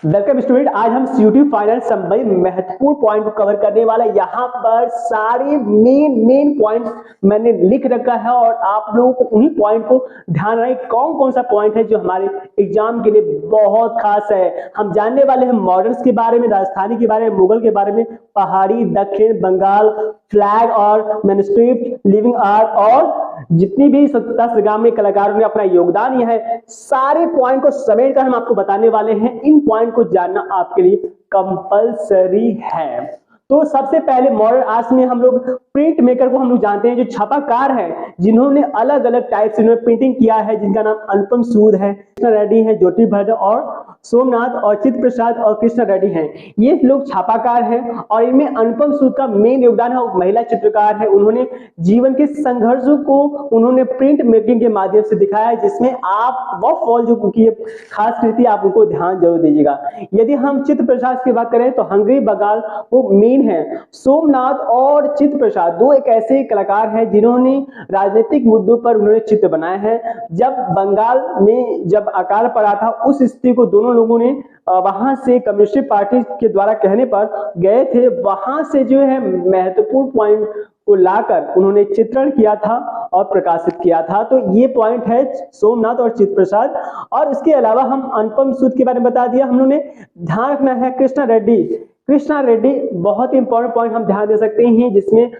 Welcome student. आज हम CUT final संबंधी महत्वपूर्ण पॉइंट को कवर करने वाला। यहाँ पर सारे मेन पॉइंट मैंने लिख रखा है और आप लोगों को उन्हीं पॉइंट को ध्यान रहे कौन कौन सा पॉइंट है जो हमारे एग्जाम के लिए बहुत खास है। हम जानने वाले हैं मॉडर्न्स के बारे में, राजस्थानी के बारे में, मुगल के बारे में, पहाड़ी, दक्षिण बंगाल, फ्लैग और मैन्युस्क्रिप्ट, लिविंग आर्ट और जितनी भी स्वतंत्रता संग्राम में कलाकारों ने अपना योगदान दिया है, सारे पॉइंट को समेट कर हम आपको बताने वाले हैं। इन पॉइंट को जानना आपके लिए कंपलसरी है। तो सबसे पहले मॉडर्न आर्ट्स में हम लोग प्रिंट मेकर को हम लोग जानते हैं, जो छापाकार है जिन्होंने अलग अलग टाइप से प्रिंटिंग किया है, जिनका नाम अनुपम सूद है, कृष्णा रेड्डी है, ज्योति भट्ट और सोमनाथ और चित्र प्रसाद और कृष्णा रेड्डी हैं। ये लोग छापाकार हैं और इनमें अनुपम सूद का मेन योगदान है। महिला चित्रकार है, उन्होंने जीवन के संघर्षों को उन्होंने प्रिंट मेकिंग के माध्यम से दिखाया है, जिसमें आप वो फॉल जो उनकी खास कृति आप उनको ध्यान जरूर दीजिएगा। यदि हम चित्र प्रसाद की बात करें तो हंगरी बंगाल वो मेन है। सोमनाथ और चित्र प्रसाद दो एक ऐसे कलाकार हैं जिन्होंने राजनीतिक मुद्दों पर उन्होंने चित्र बनाए हैं। जब बंगाल में जब अकाल पड़ा था, उस स्थिति को दोनों लोगों ने वहां से कम्युनिस्ट पार्टी के द्वारा कहने पर गए थे, वहां से जो है महत्वपूर्ण पॉइंट को लाकर उन्होंने चित्रण किया था और प्रकाशित किया था। तो ये पॉइंट है सोमनाथ और चित्र प्रसाद। और इसके अलावा हम अनुपम सूद के बारे में बता दिया। हम लोगों ने ध्यान रखना है कृष्णा रेड्डी। कृष्णा रेड्डी बहुत इंपॉर्टेंट पॉइंट हम ध्यान दे सकते हैं, जिसमें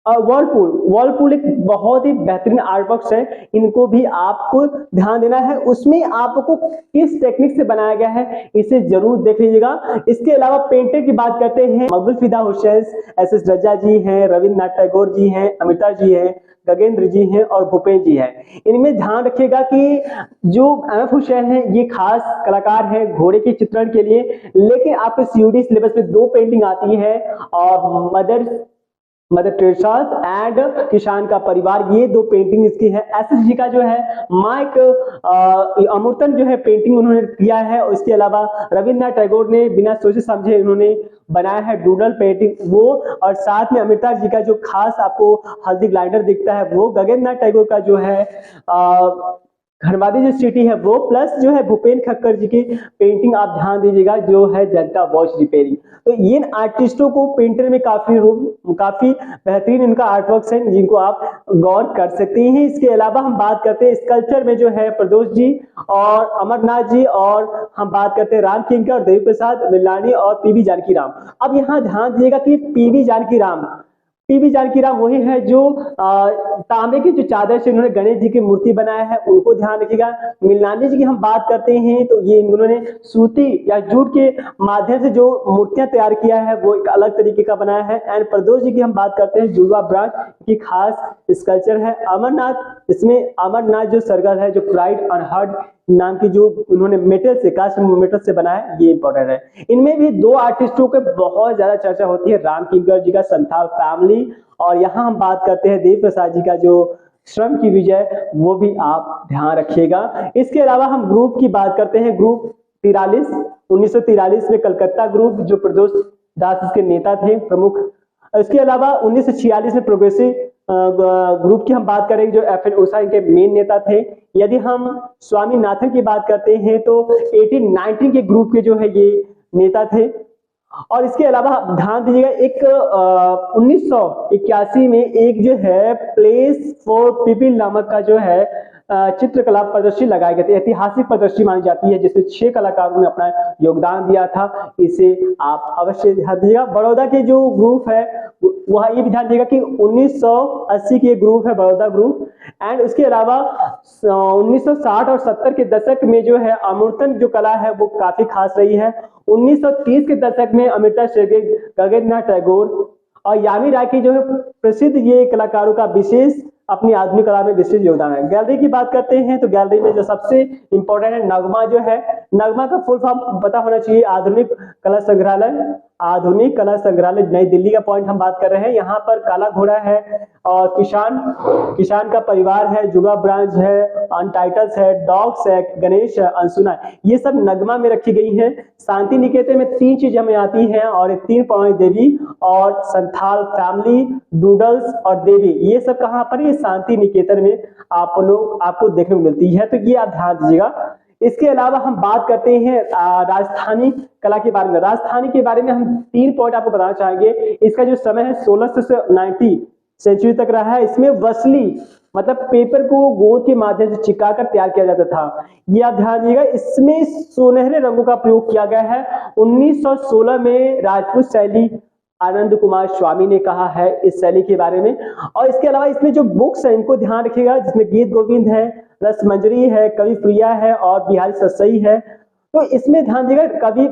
वर्लपूल एक बहुत ही बेहतरीन आर्टवर्क्स है, इनको भी आपको ध्यान देना है। उसमें आपको किस टेक्निक से बनाया गया है इसे जरूर देख लीजिएगा। इसके अलावा पेंटर की बात करते हैं, मकबूल फिदा हुसैन, एस.एस. रजा जी हैं, रविंद्रनाथ टैगोर जी हैं, अमिता जी हैं, गगेंद्र जी हैं और भूपेन जी हैं। इनमें ध्यान रखिएगा कि जो एम.एफ. हुसैन है ये खास कलाकार है घोड़े के चित्रण के लिए, लेकिन आपके सीयूटी सिलेबस में दो पेंटिंग आती है और मदर टेरेसा एंड किसान का परिवार, ये दो पेंटिंग इसकी है। एस.एस. जी का जो है माइक अमूर्तन जो है पेंटिंग उन्होंने किया है। और इसके अलावा रविंद्रनाथ टैगोर ने बिना सोचे समझे उन्होंने बनाया है डूडल पेंटिंग वो। और साथ में अमृता जी का जो खास आपको हल्दी ग्लाइडर दिखता है वो। गगननाथ टैगोर का जो है घरवादी जो सिटी है वो, प्लस जो है भूपेन खक्कर जी की पेंटिंग आप ध्यान दीजिएगा जो है जनता वॉच रिपेयरिंग। तो इन आर्टिस्टों को पेंटर में काफी बेहतरीन इनका आर्टवर्क्स है, जिनको आप गौर कर सकते हैं। इसके अलावा हम बात करते हैं स्कल्पचर में जो है प्रदोष जी और अमरनाथ जी, और हम बात करते हैं राम किंकर और देवी प्रसाद मिलानी और पीवी जानकी राम। अब यहाँ ध्यान दीजिएगा कि पीवी जानकी राम वही है जो तांबे की जो चादर से उन्होंने गणेश जी की मूर्ति बनाया है, उनको ध्यान रखिएगा। मिलानी जी की हम बात करते हैं तो ये उन्होंने सूती या जूट के माध्यम से जो मूर्तियां तैयार किया है वो एक अलग तरीके का बनाया है। एंड प्रदोष जी की हम बात करते हैं जुड़वा ब्रांच की खास स्कल्पचर है। अमरनाथ, इसमें अमरनाथ जो सर्कल है जो प्राइड अनहर्ड नाम की जो उन्होंने मेटल से कास्ट मेटल से बनाया है, ये इंपॉर्टेंट है। इनमें भी दो आर्टिस्टों के बहुत ज्यादा चर्चा होती है, राम किंकर जी का संथाल फैमिली, और यहाँ हम बात करते हैं देव प्रसाद जी का जो श्रम की विजय, वो भी आप ध्यान रखिएगा। इसके अलावा हम ग्रुप की बात करते हैं, ग्रुप 1943 में कलकत्ता ग्रुप, जो प्रदोष दास इसके नेता थे प्रमुख। इसके अलावा 1946 में प्रोग्रेसिव ग्रुप की हम बात करेंगे, जो एफ.एन. उषा इनके मेन नेता थे। यदि हम स्वामीनाथन की बात करते हैं तो 1819 के ग्रुप के जो है ये नेता थे। और इसके अलावा ध्यान दीजिएगा एक 1981 में एक जो है प्लेस फॉर पीपल नामक का जो है चित्रकला प्रदर्शनी लगाई गई थी, ऐतिहासिक प्रदर्शनी मानी जाती है, जिसमें 6 कलाकारों ने अपना योगदान दिया था। इसे आप अवश्य ध्यान दीजिएगा। बड़ौदा के जो ग्रुप है वह ये भी ध्यान दीजिएगा कि 1980 की ग्रुप है बड़ौदा ग्रुप। एंड उसके अलावा 1960 और 70 के दशक में जो है अमूर्तन जो कला है वो काफी खास रही है। 1930 के दशक में अमृता शेरगिल, गगननाथ टैगोर और यामी राय की जो है प्रसिद्ध ये कलाकारों का विशेष अपनी आधुनिक कला में विशेष योगदान है। गैलरी की बात करते हैं तो गैलरी में जो सबसे इंपॉर्टेंट है नगमा जो है, नगमा का फुल फॉर्म पता होना चाहिए, आधुनिक कला संग्रहालय नई दिल्ली का पॉइंट हम बात कर रहे हैं। यहाँ पर काला घोड़ा है और किसान का परिवार है, जुगा ब्रांच है, अनटाइटल्स है, डॉग्स है, गणेश है, अनसुना है, ये सब नगमा में रखी गई है। शांति निकेतन में 3 चीज हमें आती हैं, और 3 पौराणिक देवी और संथाल फैमिली, डूडल्स और देवी, ये सब कहाँ पर, ये शांति निकेतन में आपको देखने को मिलती है। तो ये आप ध्यान दीजिएगा। इसके अलावा हम बात करते हैं राजस्थानी कला के बारे में। राजस्थानी के बारे में हम 3 पॉइंट आपको बताना चाहेंगे। इसका जो समय है 16 से 90 सेंचुरी तक रहा है। इसमें वसली मतलब पेपर को गोंद के माध्यम से चिपकाकर तैयार किया जाता था। ये आप ध्यान दीजिएगा, इसमें सुनहरे रंगों का प्रयोग किया गया है। 1916 में राजपूत शैली आनंद कुमार स्वामी ने कहा है इस शैली के बारे में। और इसके अलावा इसमें जो बुक्स है इनको ध्यान रखिएगा, जिसमें गीत गोविंद है, रसमंजरी है, कवि प्रिया है और बिहारी सतसई है। तो इसमें ध्यान दीजिएगा, कवि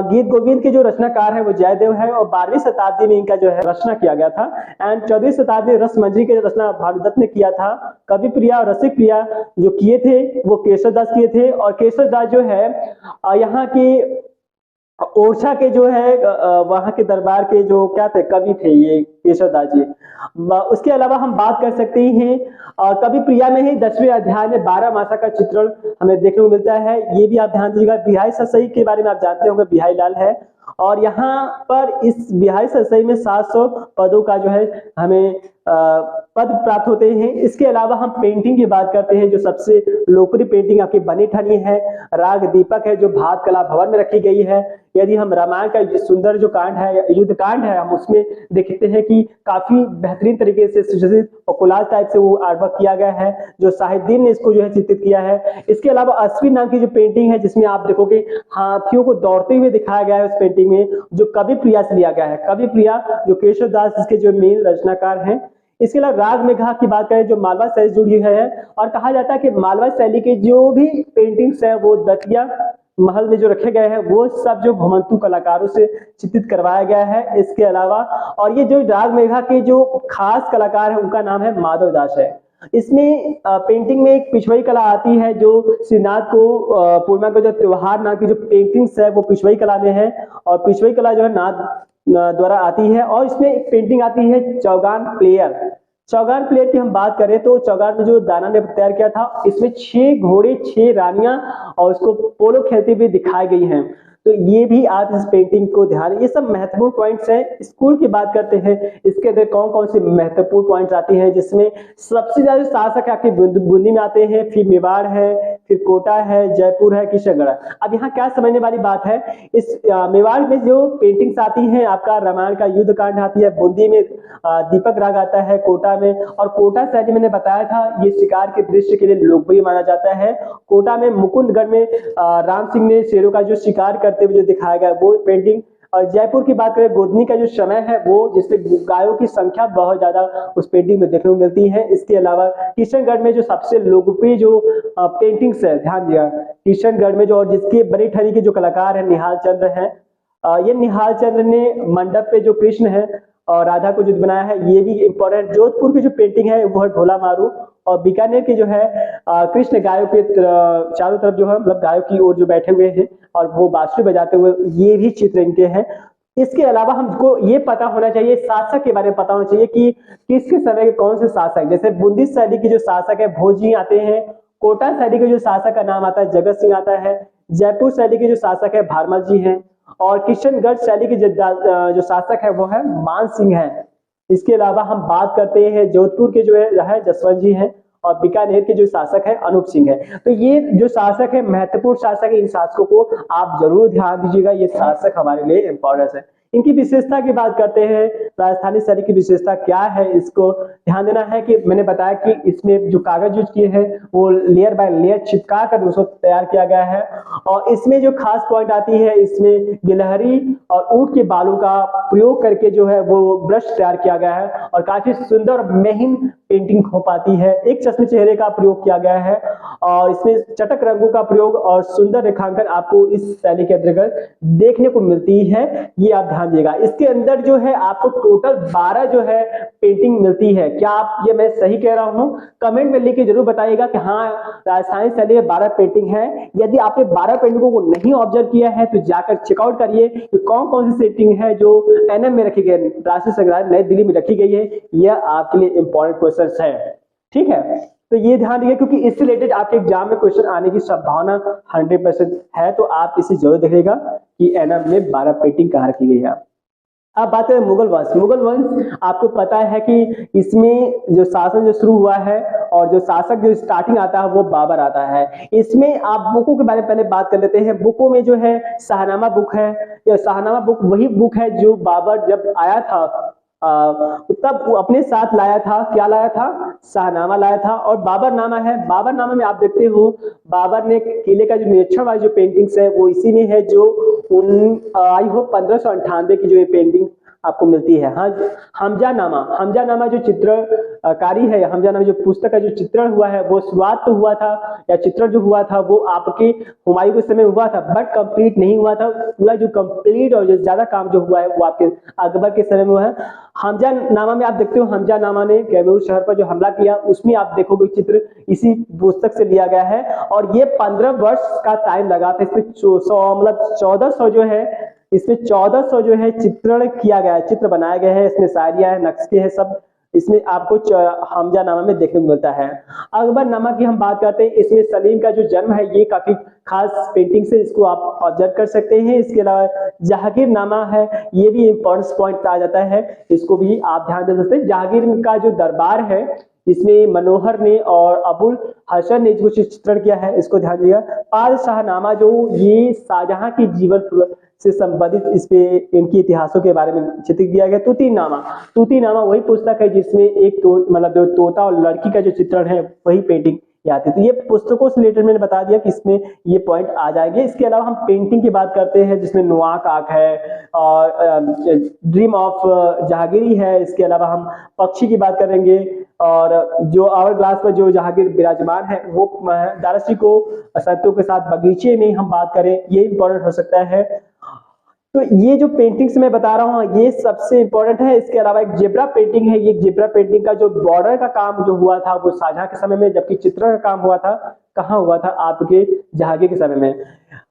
गीत गोविंद के जो रचनाकार है वो जयदेव है और 12वीं शताब्दी में इनका जो है रचना किया गया था। एंड 14वीं शताब्दी में रसमंजरी के रचना भानुदत्त ने किया था। कवि प्रिया और रसिक प्रिया जो किए थे वो केशव दास किए थे। और केशव दास जो है यहाँ की ओरछा के जो है वहां के दरबार के जो क्या थे कवि थे ये केशव दास जी। उसके अलावा हम बात कर सकते हैं कवि प्रिया में ही 10वें अध्याय में 12 मासा का चित्रण हमें देखने को मिलता है। ये भी आप ध्यान दीजिएगा। बिहारी सतसई के बारे में आप जानते होंगे, बिहारी लाल है। और यहाँ पर इस बिहारी सतसई में 700 पदों का जो है हमें पद प्राप्त होते हैं। इसके अलावा हम पेंटिंग की बात करते हैं। जो सबसे लोकप्रिय पेंटिंग आपकी बनी ठनी है राग दीपक है, जो भारत कला भवन में रखी गई है। यदि हम रामायण का सुंदर जो कांड है, युद्ध कांड है, हम उसमें देखते हैं कि काफी बेहतरीन तरीके से सुसज्जित और कोलाज टाइप से वो आर्ट वर्क किया गया है, जो साहिबदीन ने इसको जो है चित्रित किया है। इसके अलावा अश्विन नाम की जो पेंटिंग है, जिसमें आप देखोगे हाथियों को दौड़ते हुए दिखाया गया है उस पेंटिंग में, जो कवि प्रिया से लिया गया है। कवि प्रिया जो केशव दास इसके जो मेन रचनाकार हैं। इसके अलावा राग मेघा की बात करें जो मालवा शैली से जुड़ी है, और कहा जाता है कि मालवा शैली के जो भी पेंटिंग्स है वो दतिया महल में जो रखे गए हैं वो सब जो घुमंतू कलाकारों से चित्रित करवाया गया है। इसके अलावा और ये जो राग मेघा के जो खास कलाकार है उनका नाम है माधव दास है। इसमें पेंटिंग में एक पिछवाई कला आती है जो श्रीनाथ को पूर्णिमा का जो त्योहार नाम की जो पेंटिंग्स है वो पिछवाई कला में है। और पिछवाई कला जो है नाथ द्वारा आती है। और इसमें एक पेंटिंग आती है चौगान प्लेयर। चौगान प्लेयर की हम बात करें तो चौगान में जो दाना ने तैयार किया था, इसमें 6 घोड़े 6 रानियां और उसको पोलो खेलते हुए दिखाई गई हैं। तो ये भी आप इस पेंटिंग को ध्यान, ये सब महत्वपूर्ण पॉइंट्स हैं। स्कूल की बात करते हैं, इसके अंदर कौन कौन से महत्वपूर्ण पॉइंट्स आती हैं, जिसमें सबसे ज्यादा शासक आपके बूंदी में आते हैं, फिर मेवाड़ है, फिर कोटा है, जयपुर है, किशनगढ़ है। अब यहाँ क्या समझने वाली बात है, इस मेवाड़ में जो पेंटिंग्स आती हैं, आपका रामायण का युद्ध कांड आती है, बूंदी में दीपक राग आता है, कोटा में। और कोटा शैली मैंने बताया था ये शिकार के दृश्य के लिए लोकप्रिय माना जाता है। कोटा में मुकुंदगढ़ में राम सिंह ने शेरों का जो शिकार करते हुए जो दिखाया गया वो पेंटिंग। और जयपुर की बात करें, गोदनी का जो समय है वो जिसमें गायों की संख्या बहुत ज्यादा उस पेंटिंग में देखने को मिलती है। इसके अलावा किशनगढ़ में जो सबसे लोकप्रिय जो पेंटिंग्स है, ध्यान दिया किशनगढ़ में जो, और जिसके बड़ी ठनी के जो कलाकार है निहाल चंद्र है। ये निहाल चंद्र ने मंडप पे जो कृष्ण है और राधा को जो बनाया है, ये भी इंपॉर्टेंट। जोधपुर की जो पेंटिंग है वो है ढोला मारू। और बीकानेर के जो है कृष्ण गायों के चारों तरफ जो है मतलब गायों की ओर जो बैठे हुए हैं और वो बांसुरी बजाते हुए, ये भी चित्र इनके हैं। इसके अलावा हमको ये पता होना चाहिए, शासक के बारे में पता होना चाहिए कि किसके समय के कौन से शासक, जैसे बूंदी शैली के जो शासक है भोजी आते हैं, कोटा शैली के जो शासक का नाम आता है जगत सिंह आता है, जयपुर शैली के जो शासक है भारमल जी हैं, और किशनगढ़ शैली के जो शासक है वो है मान सिंह है। इसके अलावा हम बात करते हैं जोधपुर के जो है जसवंत जी हैं, और बीकानेर के जो शासक है अनूप सिंह है। तो ये जो शासक है महत्वपूर्ण शासक है, इन शासकों को आप जरूर ध्यान दीजिएगा, ये शासक हमारे लिए इंपॉर्टेंट है। इनकी विशेषता की बात करते हैं, राजस्थानी शैली की विशेषता क्या है, इसको ध्यान देना है कि मैंने बताया कि इसमें जो कागज यूज किए हैं वो लेयर बाय लेयर चिपका कर उसको तैयार किया गया है। और इसमें जो खास पॉइंट आती है, इसमें गिलहरी और ऊंट के बालों का प्रयोग करके जो है वो ब्रश तैयार किया गया है, और काफी सुंदर और महीन पेंटिंग हो पाती है। एक चश्मे चेहरे का प्रयोग किया गया है, और इसमें चटक रंगों का प्रयोग और सुंदर रेखांकन आपको इस शैली के अंतर्गत देखने को मिलती है। ये आप ध्यान दिएगा। इसके अंदर जो है आपको टोटल 12 जो है पेंटिंग मिलती है। क्या आप ये मैं सही कह रहा हूं? कमेंट में लिख के जरूर बताइएगा कि हाँ राजस्थानी शैली में 12 पेंटिंग है। यदि आपने 12 पेंटिंगों को नहीं ऑब्जर्व किया है तो जाकर चेकआउट करिए कि कौन कौन सी पेंटिंग है जो एनएम में रखी गई, राष्ट्रीय संग्रहालय नई दिल्ली में रखी गई है। यह आपके लिए इंपॉर्टेंट क्वेश्चन है, ठीक है। तो ये ध्यान रखिए क्योंकि इससे रिलेटेड आपके एग्जाम में क्वेश्चन आने की संभावना 100% है। तो आप इसे जरूर देखिएगा कि एनएम में 12 पेंटिंग कहाँ रखी गई है। अब बात करें मुगल वंश। मुगल वंश आपको पता है कि इसमें जो शासन जो शुरू हुआ है और जो शासक जो स्टार्टिंग आता है वो बाबर आता है। इसमें आप बुकों के बारे में पहले बात कर लेते हैं। बुकों में जो है शाहनामा बुक है। यह शाहनामा बुक वही बुक है जो बाबर जब आया था तब वो अपने साथ लाया था। क्या लाया था? शाहनामा लाया था। और बाबरनामा है। बाबरनामा में आप देखते हो बाबर ने किले का जो निरीक्षण वाली जो पेंटिंग्स है वो इसी में है, जो आई हो 1598 की जो ये पेंटिंग आपको मिलती है। हाँ, हमजानामा। हमजानामा जो चित्रकारी है, हमजानामा जो पुस्तक का जो चित्रण हुआ है वो शुरुआत तो हुआ था, या चित्रण जो हुआ था वो आपके हुमायूं के समय हुआ था, बट कंप्लीट नहीं हुआ था। पूरा जो कंप्लीट और जो ज्यादा काम जो हुआ है वो आपके अकबर के समय में हुआ है। हमजानामा में आप देखते हो हमजानामा ने कैमूर शहर पर जो हमला किया उसमें आप देखोगे चित्र इसी पुस्तक से लिया गया है। और ये 15 वर्ष का टाइम लगा था। इसमें 1400 जो है, इसमें 1400 जो है चित्रण किया गया है, चित्र बनाए गए हैं, इसमें शायरियां है, नक्शे हैं, सब इसमें आपको हमजानामा में देखने को मिलता है। अकबरनामा की हम बात करते हैं, इसमें सलीम का जो जन्म है ये काफी खास पेंटिंग से इसको आप ऑब्जर्व कर सकते हैं। इसके अलावा जहांगीरनामा है, ये भी इंपॉर्टेंट पॉइंट आ जाता है, इसको भी आप ध्यान दे सकते हैं। जहांगीर का जो दरबार है इसमें मनोहर ने और अबुल हसन ने कुछ चित्रण किया है, इसको ध्यान दिया। पादशाहनामा जो ये शाहजहां की जीवन से संबंधित इस पे इनकी इतिहासों के बारे में चित्रित किया गया। तूतीनामा। तूतीनामा वही पुस्तक है जिसमें एक मतलब जो तोता और लड़की का जो चित्रण है वही पेंटिंग आती है। तो ये पुस्तकों से रिलेटेड मैंने बता दिया कि इसमें ये पॉइंट आ जाएंगे। इसके अलावा हम पेंटिंग की बात करते हैं जिसमें नुआक आंख है और ड्रीम ऑफ जहांगीरी है। इसके अलावा हम पक्षी की बात करेंगे और जो आवर ग्लास पर जो जहांगीर विराजमान है वो दाराशी को संतों के साथ बगीचे में हम बात करें, ये इंपॉर्टेंट हो सकता है। तो ये जो पेंटिंग्स मैं बता रहा हूँ ये सबसे इंपॉर्टेंट है। इसके अलावा एक जेब्रा पेंटिंग है। ये जेब्रा पेंटिंग का जो बॉर्डर का काम जो हुआ था वो शाहजहां के समय में, जबकि चित्रण का काम हुआ था कहाँ हुआ था? आपके जहांगीर के समय में।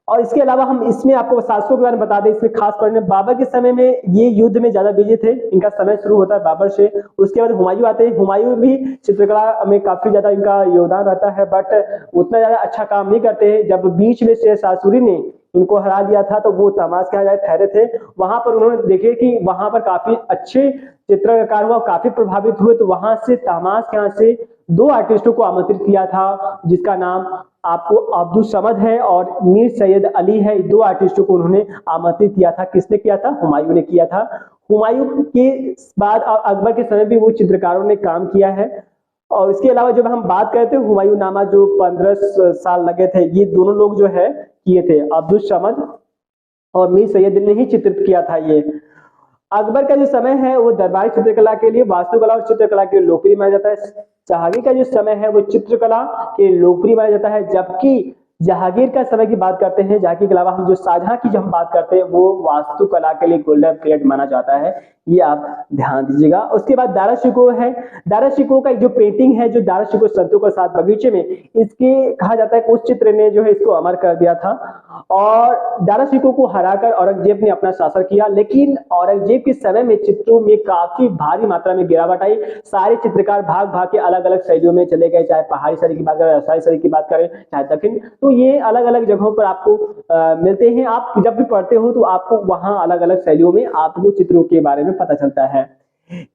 और इसके अलावा हम इसमें आपको शासकों के बारे में बता दें, इसमें खास पढ़ने बाबर के समय में ये युद्ध में ज्यादा बिजी थे, इनका समय शुरू होता है बाबर से। उसके बाद हुमायूं आते हैं। हुमायूं भी चित्रकला में काफी ज्यादा इनका योगदान रहता है, बट उतना ज्यादा अच्छा काम नहीं करते हैं। जब बीच में शेर शाह सूरी ने इनको हरा दिया था तो वो तमाश के यहाँ ठहरे थे। वहां पर उन्होंने देखे कि वहां पर काफी अच्छे चित्रकार हुआ, काफी प्रभावित हुए, तो वहां से तमाश के यहाँ से 2 आर्टिस्टों को आमंत्रित किया था, जिसका नाम आपको अब्दुल समद है और मीर सैयद अली है। 2 आर्टिस्टों को उन्होंने आमंत्रित किया था। किसने किया था? हुमायूं ने किया था। हुमायूं के बाद अकबर के समय भी वो चित्रकारों ने काम किया है। और इसके अलावा जब हम बात करते हैं हुमायूं नामा जो 15 साल लगे थे, ये दोनों लोग जो है किए थे, अब्दुल समद और मीर सैयद ने ही चित्रित किया था। ये अकबर का जो समय है वो दरबारी चित्रकला के लिए, वास्तुकला और चित्रकला के लिए लोकप्रिय माना जाता है। जहांगीर का जो समय है वो चित्रकला के लोकप्रिय माना जाता है। जबकि जहांगीर का समय की बात करते हैं, जहांगीर के अलावा हम जो शाहजहां की जो हम बात करते हैं वो वास्तुकला के लिए गोल्डन पीरियड माना जाता है, ये आप ध्यान दीजिएगा। उसके बाद दारा शिको है। दारा शिको का जो पेंटिंग है, जो दारा शिको संतों के साथ बगीचे में, इसके कहा जाता है कि उस चित्र ने जो है इसको अमर कर दिया था। और दारा शिको को हराकर औरंगजेब ने अपना शासन किया, लेकिन औरंगजेब के समय में चित्रों में काफी भारी मात्रा में गिरावट आई। सारे चित्रकार भाग भाग के अलग अलग शैलियों में चले गए, चाहे पहाड़ी शैली की बात करें, रसाई शैली की बात करें, चाहे दक्षिण। तो ये अलग अलग जगहों पर आपको मिलते हैं। आप जब भी पढ़ते हो तो आपको वहां अलग अलग शैलियों में आपको चित्रों के बारे में पता चलता है।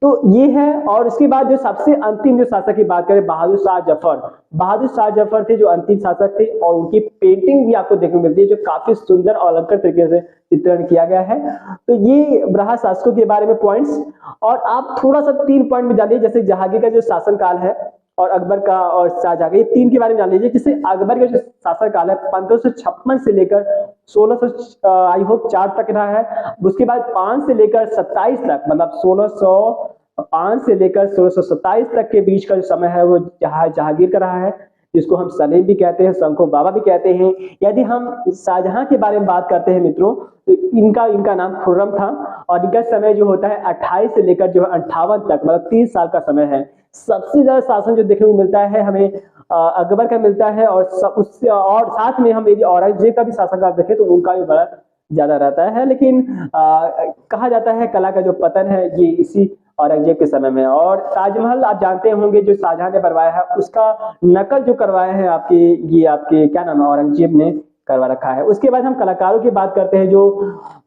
तो ये है। और उसके बाद जो सबसे अंतिम जो शासक की बात करें, बहादुर शाह जफर। बहादुर शाह जफर थे जो अंतिम शासक थे और उनकी पेंटिंग भी आपको देखने को मिलती है जो काफी सुंदर और अलंकृत तरीके से चित्रण किया गया है। तो ये रहा शासकों के बारे में पॉइंट्स। और आप थोड़ा सा 3 पॉइंट में जानिए, जैसे जहांगीर का जो शासनकाल है और अकबर का और शाहजहां का, ये 3 के बारे में जान लीजिए। जिससे अकबर का जो शासनकाल है 1556 से लेकर 1600 आई होप 4 तक रहा है। उसके बाद 5 से लेकर 27 तक, मतलब 1605 से लेकर 1627 तक के बीच का जो समय है वो जहांगीर का रहा है, जिसको हम सलीम भी कहते हैं, शंको बाबा भी कहते हैं। यदि हम शाहजहां के बारे में बात करते हैं मित्रों, तो इनका नाम खुर्रम था और इनका समय जो होता है 28 से लेकर जो 58 तक, मतलब 30 साल का समय है। सबसे ज्यादा शासन जो देखने को मिलता है हमें अकबर का मिलता है, और उससे और साथ में हम यदि औरंगजेब का भी शासनकाल देखें तो उनका भी बड़ा ज्यादा रहता है। लेकिन कहा जाता है कला का जो पतन है ये इसी औरंगजेब के समय में। और ताजमहल आप जानते होंगे जो शाहजहां ने बनवाया है, उसका नकल जो करवाया है आपके क्या नाम है, औरंगजेब ने करवा रखा है। उसके बाद हम कलाकारों की बात करते हैं। जो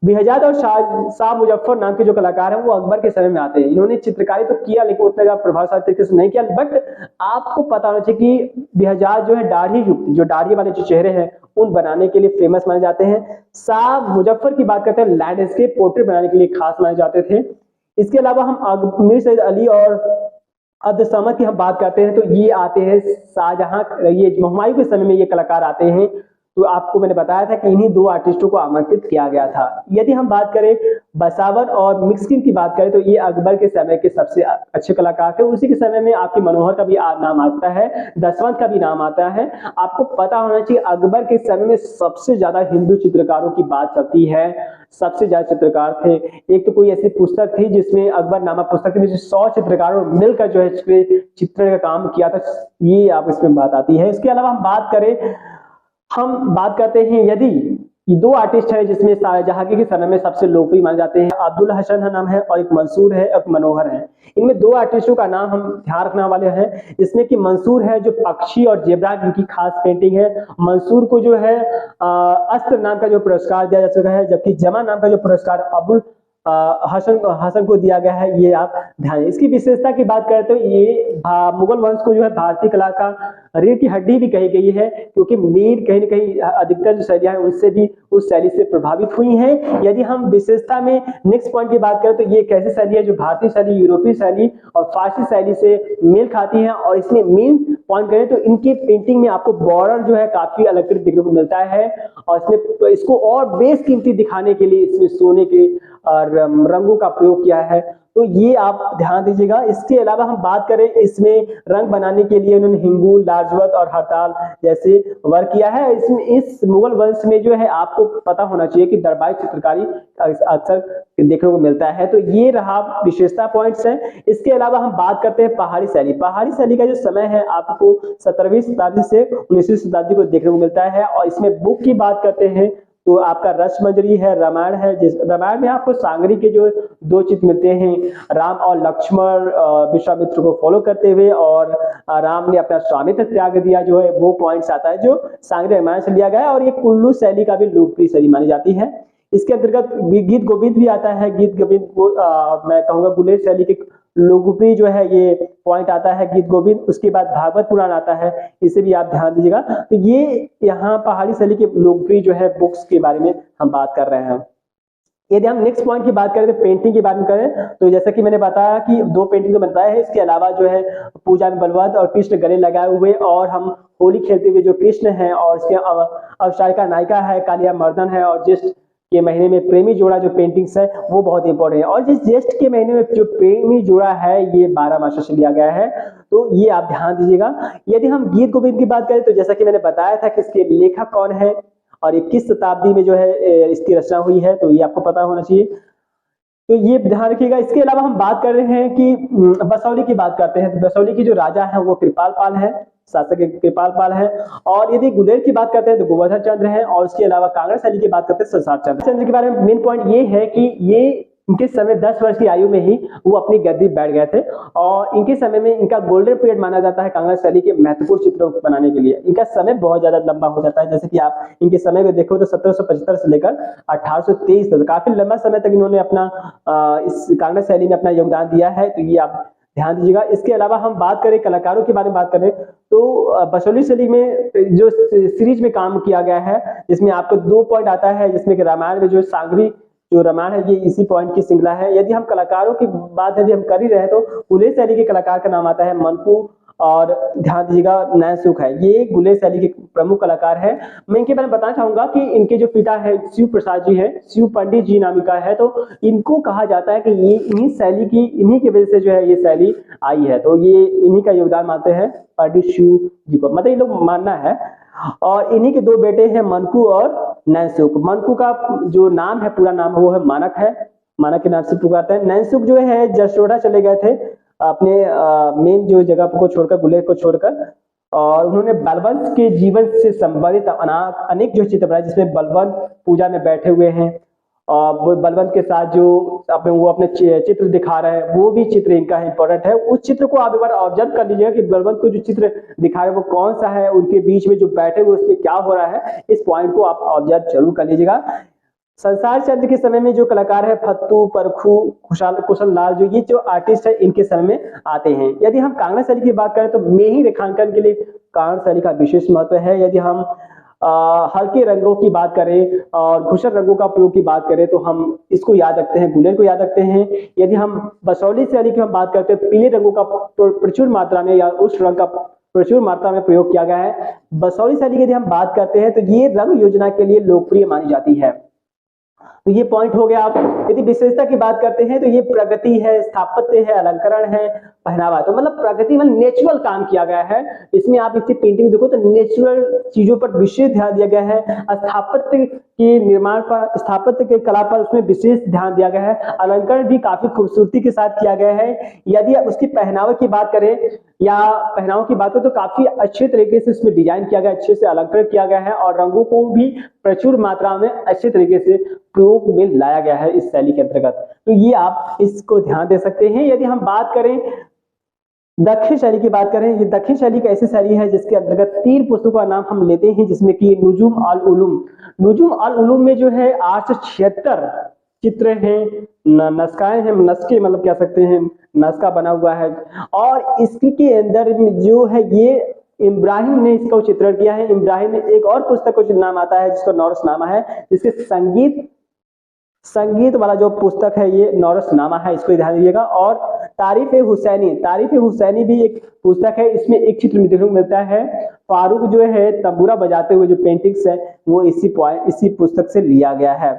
बेहजाद और शाह मुजफ्फर नाम के जो कलाकार हैं वो अकबर के समय में आते हैं। इन्होंने चित्रकारी तो किया लेकिन उतना ज्यादा प्रभावशाली तरीके से नहीं किया। बट आपको पता होना चाहिए कि बेहजाद जो है दाढ़ी जो दाढ़ी वाले जो चेहरे हैं उन बनाने के लिए फेमस माने जाते हैं। शाह मुजफ्फर की बात करते हैं, लैंडस्केप पोर्ट्रेट बनाने के लिए खास माने जाते थे। इसके अलावा हम मीर सैयद अली और अब्दुल समद की हम बात करते हैं तो ये आते हैं शाहजहां, ये हुमायूं के समय में ये कलाकार आते हैं। तो आपको मैंने बताया था कि इन्हीं दो आर्टिस्टों को आमंत्रित किया गया था। यदि हम बात करें बसावर और मिस्किन की बात करें तो ये अकबर के समय के सबसे अच्छे कलाकार थे। उसी के समय में आपके मनोहर का भी नाम आता है, दसवंत का भी नाम आता है। आपको पता होना चाहिए अकबर के समय में सबसे ज्यादा हिंदू चित्रकारों की बात चलती है, सबसे ज्यादा चित्रकार थे। एक तो कोई ऐसी पुस्तक थी जिसमें अकबर नामक पुस्तक थी, 100 चित्रकारों मिलकर जो है चित्रण का काम किया था, ये आप इसमें बात आती है। इसके अलावा हम बात करते हैं यदि ये दो आर्टिस्ट है जिसमें जहांगीर के समय में सबसे लोकप्रिय माने जाते हैं, अब्दुल हसन नाम है और एक मंसूर है, एक मनोहर है। इनमें दो आर्टिस्टों का नाम हम ध्यान रखने वाले हैं। इसमें कि मंसूर है जो पक्षी और जेब्रा की खास पेंटिंग है। मंसूर को जो है अस्त्र नाम का जो पुरस्कार दिया जा चुका है, जबकि जमा नाम का जो पुरस्कार अबुल हसन को दिया गया है, ये आप ध्यान। इसकी विशेषता की बात करें तो ये मुगल वंश को जो है भारतीय कला का रीढ़ की हड्डी भी कही गई है, क्योंकि मीर कहीं ना कहीं अधिकतर जो शैलियां हैं उनसे भी उस शैली से प्रभावित हुई हैं। यदि हम विशेषता में नेक्स्ट पॉइंट की बात करें तो ये एक ऐसी शैली है जो भारतीय शैली, यूरोपीय शैली और फारसी शैली से मेल खाती है। और इसमें मेन पॉइंट करें तो इनकी पेंटिंग में आपको बॉर्डर जो है काफी अलंकृत देखने को मिलता है, और इसमें इसको और बेशकीमती दिखाने के लिए इसमें सोने के और रंगों का प्रयोग किया है, तो ये आप ध्यान दीजिएगा। इसके अलावा हम बात करें इसमें रंग बनाने के लिए उन्होंने हिंगू, लाजवत और हड़ताल जैसे वर्क किया है। इसमें इस मुगल वंश में जो है आपको पता होना चाहिए कि दरबारी चित्रकारी अक्सर देखने को मिलता है। तो ये रहा विशेषता पॉइंट्स है। इसके अलावा हम बात करते हैं पहाड़ी शैली। पहाड़ी शैली का जो समय है आपको 17वीं शताब्दी से 19वीं शताब्दी को देखने को मिलता है। और इसमें बुक की बात करते हैं तो आपका रसमंजरी है, रामायण है। जिस रामायण में आपको सांगरी के जो दो चित्र मिलते हैं, राम और लक्ष्मण विश्वामित्र को फॉलो करते हुए, और राम ने अपना स्वामित्व त्याग दिया, जो है वो पॉइंट्स आता है जो सांगरी रामायण से लिया गया है। और ये कुल्लू शैली का भी लोकप्रिय शैली मानी जाती है। इसके अंतर्गत गीत गोविंद भी आता है। गीत गोविंद को मैं कहूंगा गुलेर शैली के लोकप्रिय जो है ये पॉइंट आता है गीत गोविंद। उसके बाद भागवत पुराण आता है, इसे भी आप ध्यान दीजिएगा। तो ये यहाँ पहाड़ी शैली के लोकप्रिय जो है बुक्स के बारे में हम बात कर रहे हैं। यदि हम नेक्स्ट पॉइंट की बात करें तो पेंटिंग की बात करें तो जैसा कि मैंने बताया कि दो पेंटिंग तो बताया है। इसके अलावा जो है पूजा में बलवंत और कृष्ण गले लगाए हुए, और हम होली खेलते हुए जो कृष्ण है, और इसके अवसायिका नायिका है, कालिया मर्दन है, और ज्येष्ठ के महीने में प्रेमी जोड़ा जो पेंटिंग्स है वो बहुत इंपॉर्टेंट है। और जिस ज्येष्ठ के महीने में जो प्रेमी जोड़ा है ये 12 मासा से लिया गया है, तो ये आप ध्यान दीजिएगा। यदि हम गीत गोविंद की बात करें तो जैसा कि मैंने बताया था कि इसके लेखक कौन है और 21 शताब्दी में जो है इसकी रचना हुई है, तो ये आपको पता होना चाहिए, तो ये ध्यान रखिएगा। इसके अलावा हम बात कर रहे हैं कि बसौली की बात करते हैं। तो बसौली की जो राजा है वो कृपाल पाल है, शासक कृपाल पाल है। और यदि गुलेर की बात करते हैं तो गोवर्धन चंद्र है। और इसके अलावा कांगड़ा शैली की बात करते हैं संसार चंद्र के बारे में। मेन पॉइंट ये है कि ये इनके समय 10 वर्ष की आयु में ही वो अपनी गद्दी बैठ गए थे, और इनके समय में इनका गोल्डन पीरियड माना जाता है कांगड़ा शैली के महत्वपूर्ण चित्रों को बनाने के लिए। इनका समय बहुत ज्यादा लंबा हो जाता है। जैसे कि आप इनके समय में देखो तो 1775 से लेकर 1823 तक काफी लंबा समय तक इन्होंने अपना इस कांगड़ा शैली में अपना योगदान दिया है, तो ये आप ध्यान दीजिएगा। इसके अलावा हम बात करें कलाकारों के बारे में बात करें तो बसौली शैली में जो सीरीज में काम किया गया है, जिसमें आपको 2 पॉइंट आता है, जिसमें कि रामायण में जो सांगरी जो रामायण है ये इसी पॉइंट की श्रृंखला है। यदि हम कलाकारों की बात यदि हम कर ही रहे तो गुलेर शैली के कलाकार का नाम आता है मनकू, और ध्यान दीजिएगा नैनसुख है, ये गुलेर शैली के प्रमुख कलाकार है। मैं इनके बारे में बताना चाहूंगा कि इनके जो पिता है शिव प्रसाद जी है, शिव पंडित जी नामिका है, तो इनको कहा जाता है कि ये इन्हीं शैली की, इन्हीं की वजह से जो है ये शैली आई है, तो ये इन्हीं का योगदान मानते हैं पंडित शिव जी को, मतलब ये लोग मानना है। और इन्हीं के 2 बेटे हैं मनकू और नैनसुख। मनकू का जो नाम है पूरा नाम वो है मानक है, मानक के नाम से पुकारते हैं। नैनसुख जो है जसोड़ा चले गए थे अपने मेन जो जगह को छोड़कर, गुलेर को छोड़कर, और उन्होंने बलवंत के जीवन से संबंधित अनेक जो चित्र बनाए, जिसमें बलवंत पूजा में बैठे हुए हैं और बलवंत के साथ जो अपने चित्र दिखा रहे हैं, वो भी चित्र इनका इंपॉर्टेंट है। उस चित्र को आप एक बार ऑब्जर्व कर लीजिएगा कि बलवंत को जो चित्र दिखा रहे हैं वो कौन सा है, उनके बीच में जो बैठे हुए उसमें क्या हो रहा है, इस पॉइंट को आप ऑब्जर्व जरूर कर लीजिएगा। संसार चंद्र के समय में जो कलाकार है फत्तू, परखू, कुशल लाल, जो ये जो आर्टिस्ट है इनके समय में आते हैं। यदि हम कांगड़ा शैली की बात करें तो मेही रेखांकन के लिए कांगड़ा शैली का विशेष महत्व है। यदि हम हल्के रंगों की बात करें और धूसर रंगों का प्रयोग की बात करें तो हम इसको याद रखते हैं, गुलेल को याद रखते हैं। यदि हम बसौली शैली की हम बात करते हैं, पीले रंगों का प्रचुर मात्रा में या उस रंग का प्रचुर मात्रा में प्रयोग किया गया है। बसौली शैली की यदि हम बात करते हैं तो ये रंग योजना के लिए लोकप्रिय मानी जाती है। तो ये पॉइंट हो गया। आप यदि विशेषता की बात करते हैं तो ये प्रगति है, स्थापत्य है, अलंकरण है, पहनावा। तो मतलब प्रगति मतलब नेचुरल काम किया गया है इसमें। आप इसकी पेंटिंग देखो तो नेचुरल चीजों पर विशेष ध्यान दिया गया है। स्थापत्य के निर्माण पर, स्थापत्य के कला पर उसमें विशेष ध्यान दिया गया है। अलंकरण भी काफी खूबसूरती के साथ किया गया है। यदि उसकी पहनावे की बात करें या पहनावे की बात हो तो काफी अच्छे तरीके से इसमें डिजाइन किया गया, अच्छे से अलंकरण किया गया है और रंगों को भी प्रचुर मात्रा में अच्छे तरीके से प्रयोग में लाया गया है इस शैली के अंतर्गत। तो ये आप इसको ध्यान दे सकते हैं। यदि हम बात करें दक्षिण शैली की बात करें, ये दक्षिण शैली एक ऐसी शैली है जिसके अंतर्गत 3 पुस्तकों का नाम हम लेते हैं, जिसमें कि नुजुम अल उलूम। नुजुम अल उलूम में जो है 876 चित्र हैं, नस्काएं हैं, नस्के मतलब कह सकते हैं, नस्का बना हुआ है। और इसके अंदर जो है ये इब्राहिम ने इसका चित्रण किया है। इब्राहिम ने एक और पुस्तक का नाम आता है जिसका नौरसनामा है, जिसके संगीत वाला जो पुस्तक है ये नौरसनामा है, इसको ध्यान दीजिएगा। और तारीफ हुसैनी भी एक पुस्तक है। इसमें एक चित्र में देखने को मिलता है, फारूक जो है तंबूरा बजाते हुए जो पेंटिंग्स है वो इसी पुस्तक से लिया गया है।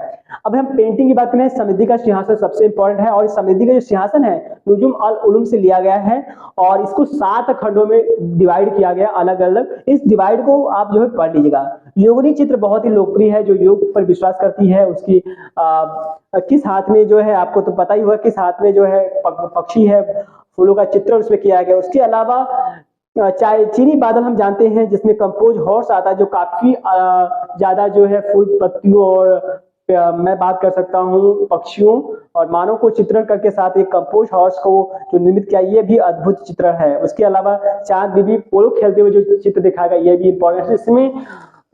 अब हम पेंटिंग की बात करें, समृद्धि का सिंहासन सबसे इंपॉर्टेंट है और समृद्धि का जो सिंहासन है नुजुम अल उलूम से लिया गया है और इसको 7 खंडों में डिवाइड किया गया अलग अलग। इस डिवाइड को आप जो है पढ़ लीजिएगा। योगिनी चित्र बहुत ही लोकप्रिय है, जो योग पर विश्वास करती है। उसकी किस हाथ में जो है आपको तो पता ही होगा, किस हाथ में जो है पक्षी है, फूलों का चित्र उसमें किया गया। उसके अलावा चाहे चीनी बादल हम जानते हैं जिसमें कंपोज हॉर्स आता है, जो काफी ज्यादा जो है फूल पत्तियों और मैं बात कर सकता हूँ पक्षियों और मानव को चित्रण करके साथ एक कंपोज हॉर्स को जो निर्मित किया, ये भी अद्भुत चित्रण है। उसके अलावा चांद बीबी पोलो खेलते हुए जो चित्र दिखाया गया ये भी इंपॉर्टेंट है। इसमें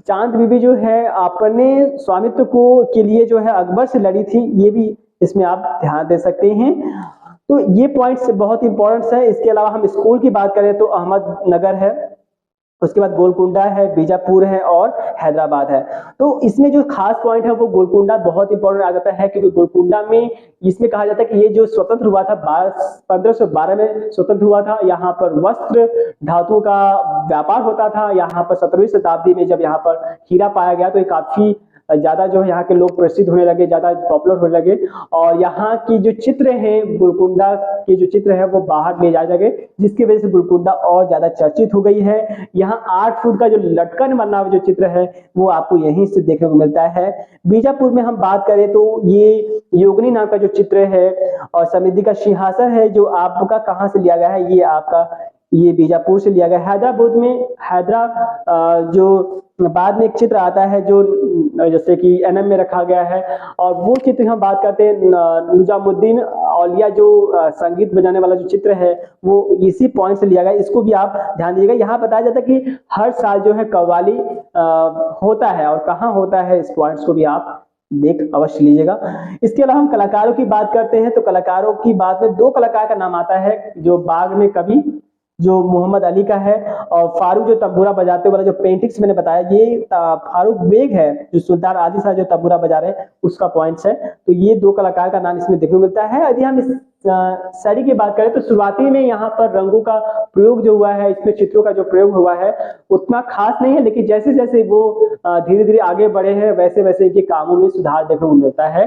चांद बीबी जो है अपने स्वामित्व को के लिए जो है अकबर से लड़ी थी, ये भी इसमें आप ध्यान दे सकते हैं। तो ये पॉइंट्स बहुत इंपॉर्टेंट है। इसके अलावा हम स्कूल की बात करें तो अहमदनगर है, उसके बाद गोलकुंडा है, बीजापुर है और हैदराबाद है। तो इसमें जो खास पॉइंट है वो गोलकुंडा बहुत इंपॉर्टेंट आ जाता है, क्योंकि गोलकुंडा में इसमें कहा जाता है कि ये जो स्वतंत्र हुआ था 1512 में स्वतंत्र हुआ था। यहाँ पर वस्त्र धातु का व्यापार होता था। यहाँ पर 17वीं शताब्दी में जब यहाँ पर हीरा पाया गया तो ये काफी ज्यादा जो है यहाँ के लोग प्रसिद्ध होने लगे, ज्यादा पॉपुलर होने लगे और यहाँ की जो चित्र है, गोलकुंडा के जो चित्र है वो बाहर ले जाए लगे, जिसकी वजह से गोलकुंडा और ज्यादा चर्चित हो गई है। यहाँ 8 फुट का जो लटकन बना हुआ जो चित्र है वो आपको यहीं से देखने को मिलता है। बीजापुर में हम बात करें तो ये योगिनी नाम का जो चित्र है और समृद्धि का सिंहासन है जो आपका कहाँ से लिया गया है, ये आपका ये बीजापुर से लिया गया। हैदराबाद में जो बाद में एक चित्र आता है जो जैसे कि एनएम में रखा गया है और वो चित्र हम बात करते हैं निजामुद्दीन औलिया जो संगीत बजाने वाला जो चित्र है वो इसी पॉइंट से लिया गया। इसको भी आप ध्यान दीजिएगा। यहाँ बताया जाता है कि हर साल जो है कव्वाली होता है और कहाँ होता है, इस पॉइंट्स को भी आप देख अवश्य लीजिएगा। इसके अलावा हम कलाकारों की बात करते हैं तो कलाकारों की बात में 2 कलाकार का नाम आता है, जो बाग में कवि जो मोहम्मद अली का है और फारूक जो तंबूरा बजाते वाला जो पेंटिंग्स मैंने बताया ये फारूक बेग है, जो सुल्तान आदिल शाह जो तंबूरा बजा रहे हैं उसका पॉइंट्स है। तो ये 2 कलाकार का नाम इसमें देखने को मिलता है। यदि हम इस शैली की बात करें तो शुरुआती में यहाँ पर रंगों का प्रयोग जो हुआ है, इसमें चित्रों का जो प्रयोग हुआ है उतना खास नहीं है, लेकिन जैसे जैसे वो धीरे धीरे आगे बढ़े हैं वैसे वैसे इनके कामों में सुधार देखने को मिलता है।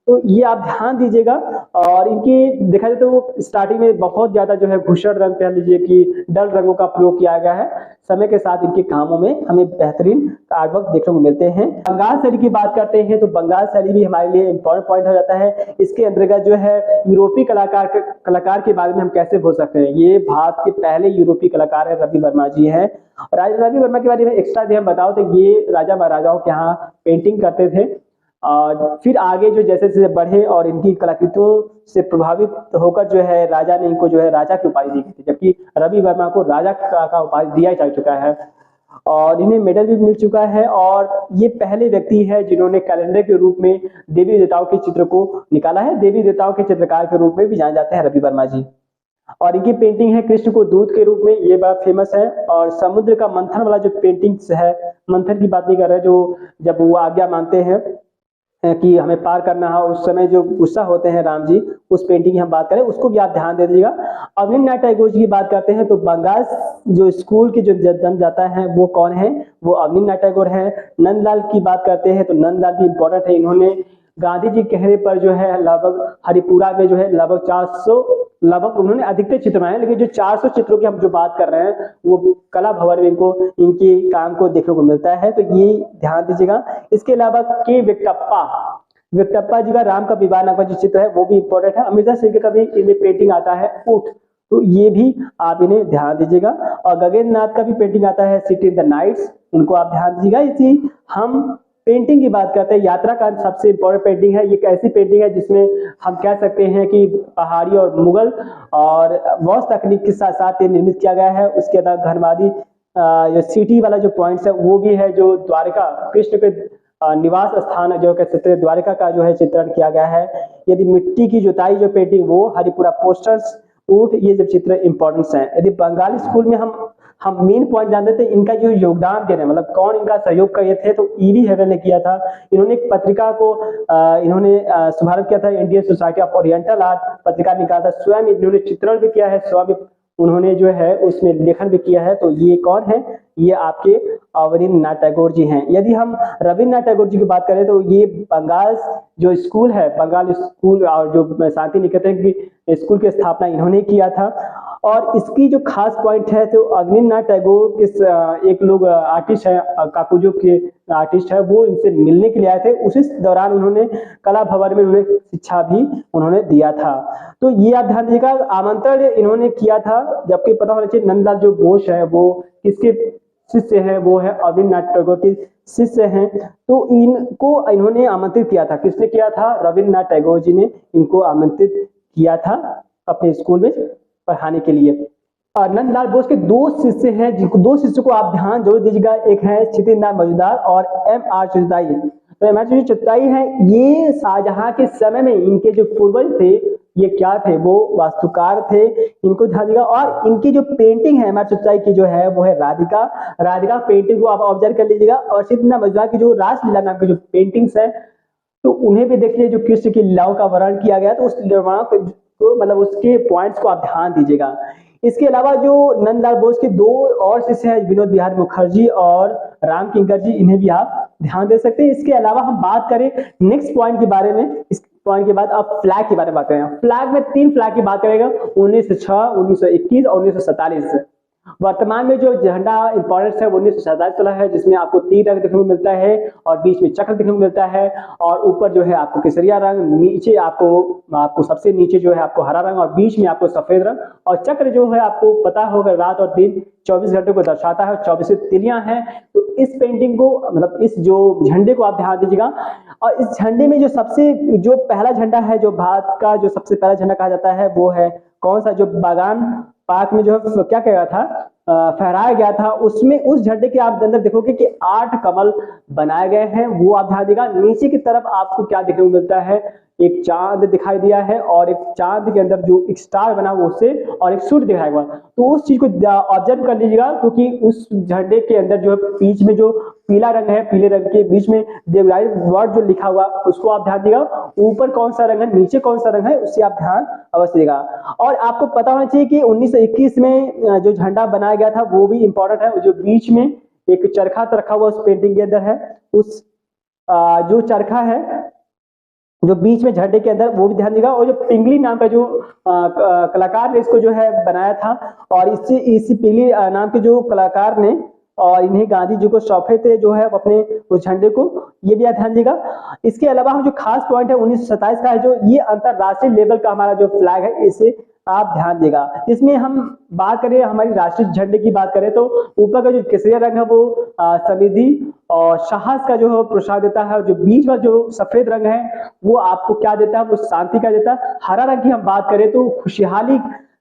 तो ये आप ध्यान दीजिएगा। और इनकी देखा जाए तो वो स्टार्टिंग में बहुत ज्यादा जो है भूषण रंग कह लीजिए कि डल रंगों का प्रयोग किया गया है। समय के साथ इनके कामों में हमें बेहतरीन आर्टवर्क देखने को मिलते हैं। बंगाल शैली की बात करते हैं तो बंगाल शैली भी हमारे लिए इंपॉर्टेंट पॉइंट हो जाता है। इसके अंतर्गत जो है यूरोपीय कलाकार के बारे में हम कैसे भूल सकते हैं। ये भारत के पहले यूरोपीय कलाकार है रवि वर्मा जी है। और रवि वर्मा के बारे में एक्स्ट्रा हम बताओ तो ये राजा महाराजाओं के यहाँ पेंटिंग करते थे और फिर आगे जो जैसे जैसे बढ़े और इनकी कलाकृतियों से प्रभावित होकर जो है राजा ने इनको जो है राजा की उपाधि दी गई थी, जबकि रवि वर्मा को राजा का उपाधि दिया जा चुका है। और इन्हें मेडल भी मिल चुका है और ये पहले व्यक्ति है जिन्होंने कैलेंडर के रूप में देवी देवताओं के चित्र को निकाला है। देवी देवताओं के चित्रकार के रूप में भी जाने जाते हैं रवि वर्मा जी। और इनकी पेंटिंग है कृष्ण को दूध के रूप में, ये बड़ा फेमस है। और समुद्र का मंथन वाला जो पेंटिंग्स है, मंथन की बात नहीं कर रहे, जो जब वो आज्ञा मानते हैं कि हमें पार करना है, उस समय जो गुस्सा होते हैं राम जी, उस पेंटिंग की हम बात करें उसको भी आप ध्यान दे दीजिएगा। अवनींद्रनाथ टैगोर जी की बात करते हैं तो बंगाल जो स्कूल के जो जन जाता है वो कौन है, वो अवनींद्रनाथ टैगोर है। नंदलाल की बात करते हैं तो नंदलाल भी इंपॉर्टेंट है, इन्होंने गांधी जी के कहने पर जो है लगभग हरिपुरा में जो है लगभग 400 लगभग उन्होंने अधिकतर चित्र बनाए, लेकिन जो 400 चित्रों की हम जो बात कर रहे हैं वो कला भवन में इनको इनके काम को देखने को मिलता है, तो ये ध्यान दीजिएगा। इसके अलावा के विकटप्पा जी का राम का विवाह नाम का जो चित्र है वो भी इंपॉर्टेंट है। अमृता सिंह का भी इनमें पेंटिंग आता है ऊंट, तो ये भी आप इन्हें ध्यान दीजिएगा। और गगन नाथ का भी पेंटिंग आता है सिटी इन द नाइट्स, इनको आप ध्यान दीजिएगा। इसी हम पेंटिंग की बात करते हैं, यात्रा का सबसे इंपॉर्टेंट पेंटिंग है। ये एक ऐसी पेंटिंग है जिसमें हम कह सकते हैं कि पहाड़ी और मुगल और वॉश तकनीक के साथ साथ ये निर्मित किया गया है। उसके बाद घनवादी जो सिटी वाला जो पॉइंट्स है वो भी है, जो द्वारका कृष्ण के निवास स्थान जो कह सकते हैं द्वारका का जो है चित्रण किया गया है। यदि मिट्टी की जुताई जो पेंटिंग वो हरिपुरा पोस्टर्स ऊंट, ये जब चित्र इंपॉर्टेंस है। यदि बंगाली स्कूल में हम मेन पॉइंट जानते थे इनका जो योगदान दे रहे हैं, मतलब कौन इनका सहयोग कर थे, तो ईवी हेवन ने किया था। इन्होंने एक पत्रिका को इन्होंने शुभारंभ किया था, Indian society of oriental art पत्रिका निकाला था। स्वयं इन्होंने चित्रण भी किया है, स्वयं उन्होंने जो है उसमें लेखन भी किया है। तो ये कौन है, ये आपके अवनींद्रनाथ टैगोर जी हैं। यदि हम रविन्द्रनाथ टैगोर जी की बात करें तो ये बंगाल जो स्कूल है, बंगाल स्कूल और जो शांति निकेतन की स्कूल की स्थापना इन्होंने किया था। और इसकी जो खास पॉइंट है तो अवनींद्रनाथ टैगोर के एक लोग आर्टिस्ट है, काकुजो के आर्टिस्ट है, वो इनसे मिलने के लिए आए थे। उसी दौरान उन्होंने कला भवन में उन्होंने शिक्षा भी उन्होंने दिया था। तो ये आप ध्यान दीजिएगा, आमंत्रण इन्होंने किया था। जबकि पता होना चाहिए नंदलाल जो बोस है वो किसके शिष्य है, वो है अवनींद्रनाथ टैगोर के शिष्य हैं। तो इनको इन्होंने आमंत्रित किया था, किसने किया था, रविन्द्रनाथ टैगोर जी ने इनको आमंत्रित किया था अपने स्कूल में पढ़ाने के लिए। नंदलाल बोस के दो शिष्य हैं, जिनको दो शिष्यों को आप ध्यान जरूर दीजिएगा। एक है क्षितिज मजूमदार और M.R. चुगताई। तो M.R. चुगताई है, ये शाहजहां के समय में इनके जो पूर्वज थे ये क्या थे, वो वास्तुकार थे, इनको ध्यान दीजिएगा। और इनकी जो पेंटिंग है M.R. चुगताई की जो है वो है राधिका पेंटिंग को आप ऑब्जर्व कर लीजिएगा। और क्षितिज मजूमदार की जो रासलीला नाम की जो पेंटिंग्स है तो उन्हें भी देख लीजिए, जो कृष्ण की लीलाओं का वर्णन किया गया, तो उस लीलाओं को मतलब उसके पॉइंट्स को आप ध्यान दीजिएगा। इसके अलावा जो नंदलाल बोस के दो और शिष्य हैं, विनोद बिहारी मुखर्जी और राम किंकर जी, इन्हें भी आप ध्यान दे सकते हैं। इसके अलावा हम बात करें नेक्स्ट पॉइंट के बारे में, इस पॉइंट के बाद आप फ्लैग के बारे में बात करेंगे। फ्लैग में 3 फ्लैग की बात करेगा, 1906, 1921 और 1947। वर्तमान में जो झंडा इंपॉर्टेंस है वो 1947 वाला है, जिसमें आपको 3 रंग देखने को मिलता है और बीच में चक्र देखने को मिलता है। और ऊपर जो है आपको केसरिया रंग, नीचे आपको सबसे नीचे जो है आपको हरा रंग और बीच में आपको सफेद रंग। और चक्र जो है आपको पता होगा रात और दिन 24 घंटे को दर्शाता है, 24 तिलियां हैं। तो इस पेंटिंग को मतलब इस जो झंडे को आप ध्यान दीजिएगा। और इस झंडे में जो पहला झंडा है, जो भारत का जो सबसे पहला झंडा कहा जाता है, वो है कौन सा, जो बागान पार्क में जो क्या कहा था, फहराया गया था, उसमें उस झंडे के आप अंदर देखोगे कि 8 कमल बनाए गए हैं, वो आप ध्यान देगा। नीचे की तरफ आपको क्या देखने को मिलता है, एक चांद दिखाई दिया है और एक चांद के अंदर जो एक स्टार बना हुआ उससे और एक सूर्य दिखाया हुआ। तो उस चीज को ऑब्जर्व कर लीजिएगा, क्योंकि उस झंडे के अंदर जो है बीच में जो पीला रंग है, पीले रंग के बीच में देवराई वर्ड जो लिखा हुआ उसको आप ध्यान दीजिएगा। ऊपर कौन सा रंग है, नीचे कौन सा रंग है, उससे आप ध्यान अवश्य देगा। और आपको पता होना चाहिए कि 1921 में जो झंडा बनाया गया था वो भी इंपॉर्टेंट है। जो बीच में एक चरखा रखा हुआ उस पेंटिंग के अंदर है, उस जो चरखा है जो बीच में झंडे के अंदर, वो भी ध्यान देगा। और जो पिंगली नाम का जो कलाकार ने इसको जो है बनाया था, और इसी पिंगली नाम के जो कलाकार ने और इन्हें गांधी जी को सौंपे थे जो है अपने उस झंडे को, ये भी ध्यान देगा। इसके अलावा हम जो खास पॉइंट है 1927 का है, जो ये अंतरराष्ट्रीय लेवल का हमारा जो फ्लैग है, इसे आप ध्यान देगा। इसमें हम बात करें हमारी राष्ट्रीय झंडे की बात करें तो ऊपर का जो केसरिया रंग है वो समृद्धि और साहस का जो है प्रोत्साहन देता है, और जो बीच में जो सफेद रंग है वो आपको क्या देता है, वो शांति का देता है। हरा रंग की हम बात करें तो खुशहाली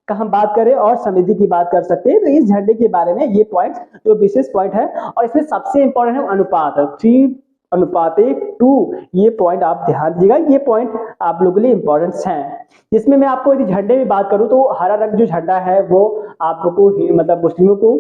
का हम बात करें और समृद्धि की बात कर सकते हैं, तो इस झंडे के बारे में ये पॉइंट जो विशेष पॉइंट है। और इसमें सबसे इंपॉर्टेंट है अनुपात, 3:2। ये पॉइंट आप ध्यान दीजिएगा, ये पॉइंट आप लोगों के लिए इंपॉर्टेंट हैं। जिसमें मैं आपको यदि झंडे में बात करूं तो हरा रंग जो झंडा है वो आप लोग को मतलब मुस्लिमों को